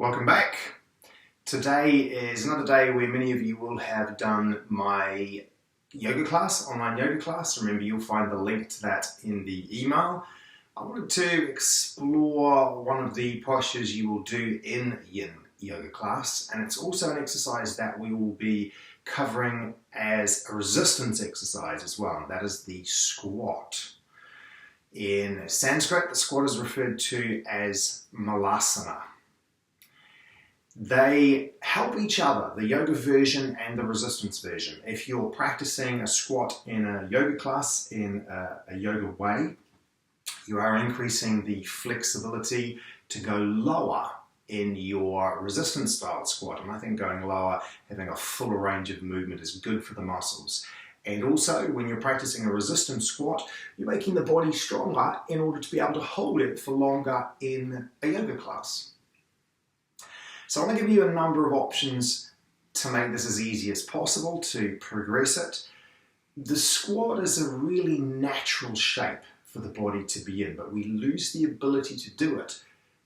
Welcome back. Today is another day where many of you will have done my yoga class, online yoga class. Remember, you'll find the link to that in the email. I wanted to explore one of the postures you will do in yin yoga class, and it's also an exercise that we will be covering as a resistance exercise as well, and that is the squat. In Sanskrit, the squat is referred to as malasana. They help each other, the yoga version and the resistance version. If you're practicing a squat in a yoga class in a yoga way, you are increasing the flexibility to go lower in your resistance style squat. And I think going lower, having a fuller range of movement is good for the muscles. And also, when you're practicing a resistance squat, you're making the body stronger in order to be able to hold it for longer in a yoga class. So I'm going to give you a number of options to make this as easy as possible to progress it. The squat is a really natural shape for the body to be in, but we lose the ability to do it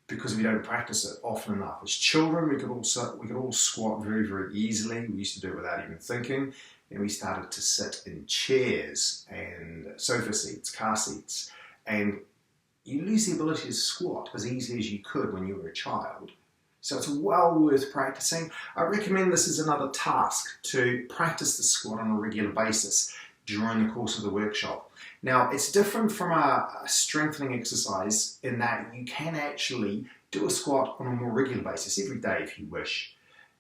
because we don't practice it often enough. As children, we could all squat very, very easily. We used to do it without even thinking. Then we started to sit in chairs and sofa seats, car seats, and you lose the ability to squat as easily as you could when you were a child. So it's well worth practicing. I recommend this as another task to practice the squat on a regular basis during the course of the workshop. Now, it's different from a strengthening exercise in that you can actually do a squat on a more regular basis every day if you wish,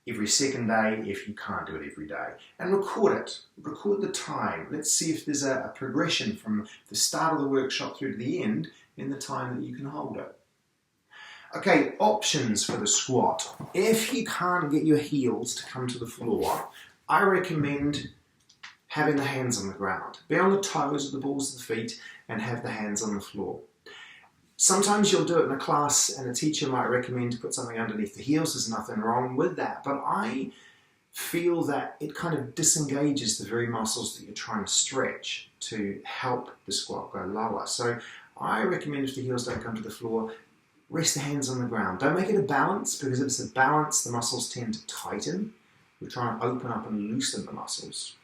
every second day if you can't do it every day. And record it, record the time. Let's see if there's a progression from the start of the workshop through to the end in the time that you can hold it. Okay, options for the squat. If you can't get your heels to come to the floor, I recommend having the hands on the ground. Be on the toes or the balls of the feet and have the hands on the floor. Sometimes you'll do it in a class and a teacher might recommend to put something underneath the heels. There's nothing wrong with that, but I feel that it kind of disengages the very muscles that you're trying to stretch to help the squat go lower. So I recommend, if the heels don't come to the floor, rest the hands on the ground. Don't make it a balance, because if it's a balance, the muscles tend to tighten. We're trying to open up and loosen the muscles.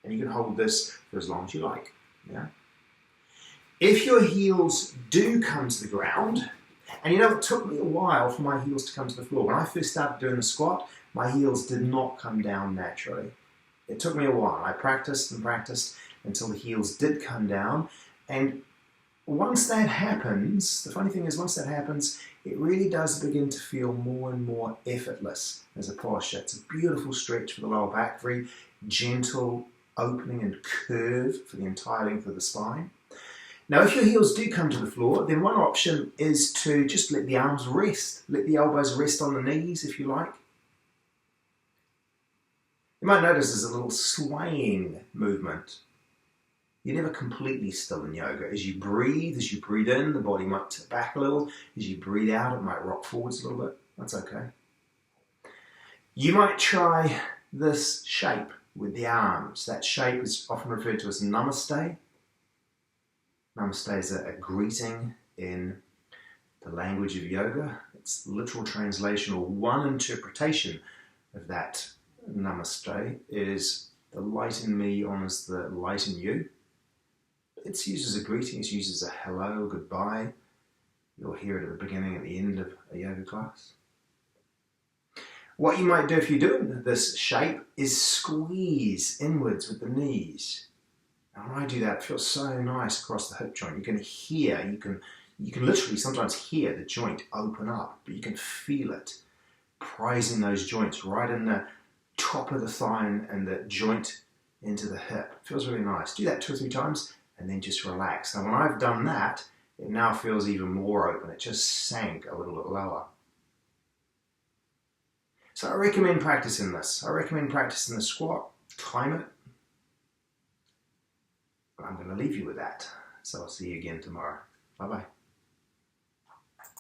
And you can hold this for as long as you like. Yeah? If your heels do come to the ground, and you know, it took me a while for my heels to come to the floor. When I first started doing the squat, my heels did not come down naturally. It took me a while. I practiced and practiced until the heels did come down. And once that happens, the funny thing is, once that happens, it really does begin to feel more and more effortless as a posture. It's a beautiful stretch for the lower back, very gentle opening and curve for the entire length of the spine. Now, if your heels do come to the floor, then one option is to just let the arms rest. Let the elbows rest on the knees, if you like. You might notice there's a little swaying movement. You're never completely still in yoga. As you breathe in, the body might tip back a little. As you breathe out, it might rock forwards a little bit. That's okay. You might try this shape with the arms. That shape is often referred to as namaste. Namaste is a greeting in the language of yoga. Its literal translation, or one interpretation of that namaste, is the light in me honors the light in you. It's used as a greeting, it's used as a hello, goodbye. You'll hear it at the beginning and the end of a yoga class. What you might do if you're doing this shape is squeeze inwards with the knees. And when I do that, it feels so nice across the hip joint. You can hear, you can literally sometimes hear the joint open up, but you can feel it prizing those joints right in the top of the thigh and the joint into the hip. It feels really nice. Do that 2 or 3 times. And then just relax. Now, when I've done that, it now feels even more open. It just sank a little bit lower. So I recommend practicing this. I recommend practicing the squat. Time it. But I'm going to leave you with that. So I'll see you again tomorrow. Bye-bye.